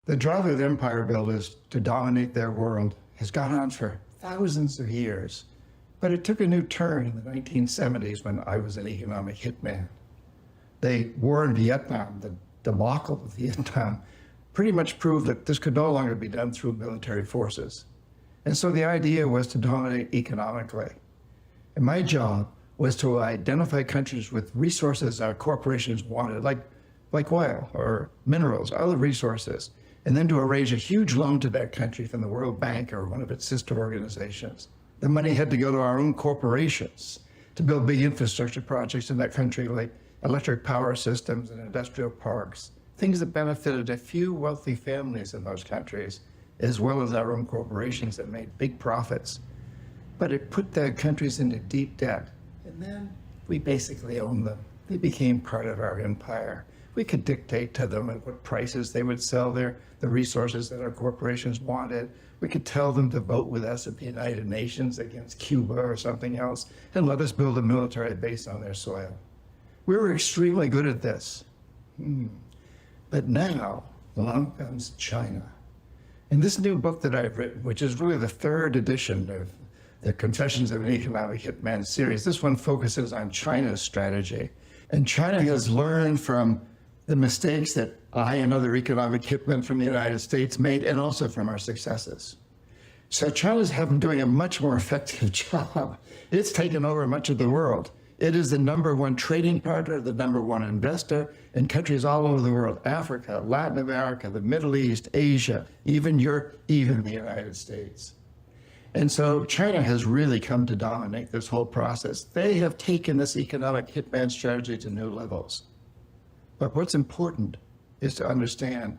The drive of empire builders to dominate their world has gone on for thousands of years, but it took a new turn in the 1970s when I was an economic hitman. The war in Vietnam, the debacle of Vietnam, pretty much proved that this could no longer be done through military forces. And so the idea was to dominate economically. And my job was to identify countries with resources our corporations wanted, like oil or minerals, other resources, and then to arrange a huge loan to that country from the World Bank or one of its sister organizations. The money had to go to our own corporations to build big infrastructure projects in that country, like electric power systems and industrial parks, things that benefited a few wealthy families in those countries, as well as our own corporations that made big profits. But it put the countries into deep debt. And then we basically owned them. They became part of our empire. We could dictate to them at what prices they would sell the resources that our corporations wanted. We could tell them to vote with us at the United Nations against Cuba or something else and let us build a military base on their soil. We were extremely good at this. But now, along comes China. In this new book that I've written, which is really the third edition of the Confessions of an Economic Hitman series, this one focuses on China's strategy. And China has learned from the mistakes that I and other economic hitmen from the United States made, and also from our successes. So China's doing a much more effective job. It's taken over much of the world. It is the #1 trading partner, the #1 investor in countries all over the world: Africa, Latin America, the Middle East, Asia, even Europe, even the United States. And so China has really come to dominate this whole process. They have taken this economic hitman strategy to new levels. But what's important is to understand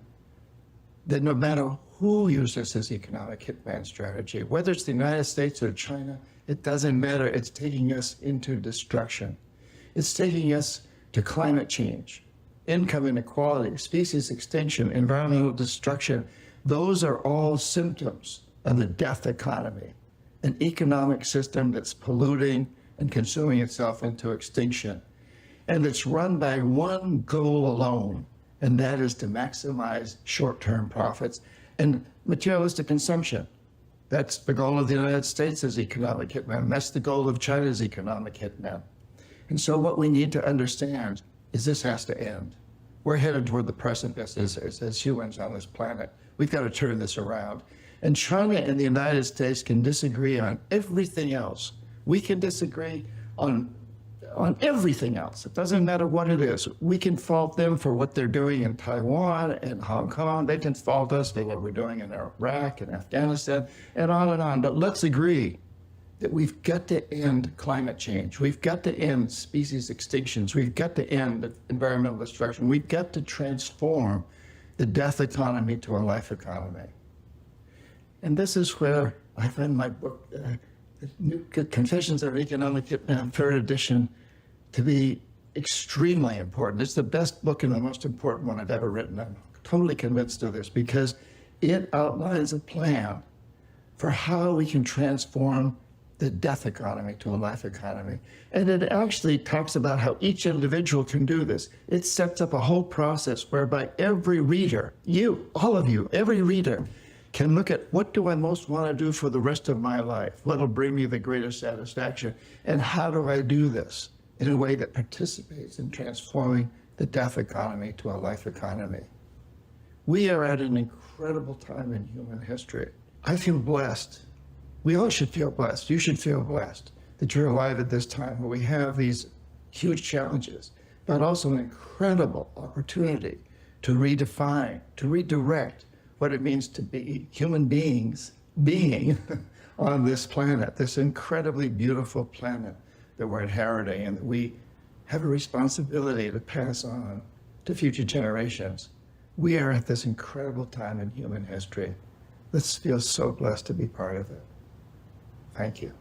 that no matter who uses this economic hitman strategy, whether it's the United States or China, it doesn't matter. It's taking us into destruction. It's taking us to climate change, income inequality, species extinction, environmental destruction. Those are all symptoms of the death economy, an economic system that's polluting and consuming itself into extinction. And it's run by one goal alone, and that is to maximize short-term profits and materialistic consumption. That's the goal of the United States as economic hitman. That's the goal of China's economic hitman. And so what we need to understand is this has to end. We're headed toward the precipice as humans on this planet. We've got to turn this around. And China and the United States can disagree on everything else. We can disagree on everything else. It doesn't matter what it is. We can fault them for what they're doing in Taiwan and Hong Kong. They can fault us for what we're doing in Iraq and Afghanistan and on and on. But let's agree that we've got to end climate change. We've got to end species extinctions. We've got to end environmental destruction. We've got to transform the death economy to a life economy. And this is where I find my book, Confessions of an Economic Hitman, third edition, to be extremely important. It's the best book and the most important one I've ever written. I'm totally convinced of this because it outlines a plan for how we can transform the death economy to a life economy. And it actually talks about how each individual can do this. It sets up a whole process whereby every reader, you, all of you, every reader, can look at what do I most want to do for the rest of my life? What'll bring me the greatest satisfaction? And how do I do this in a way that participates in transforming the death economy to a life economy? We are at an incredible time in human history. I feel blessed. We all should feel blessed. You should feel blessed that you're alive at this time where we have these huge challenges, but also an incredible opportunity to redefine, to redirect what it means to be human beings, being on this planet, this incredibly beautiful planet that we're inheriting, and that we have a responsibility to pass on to future generations. We are at this incredible time in human history. Let's feel so blessed to be part of it. Thank you.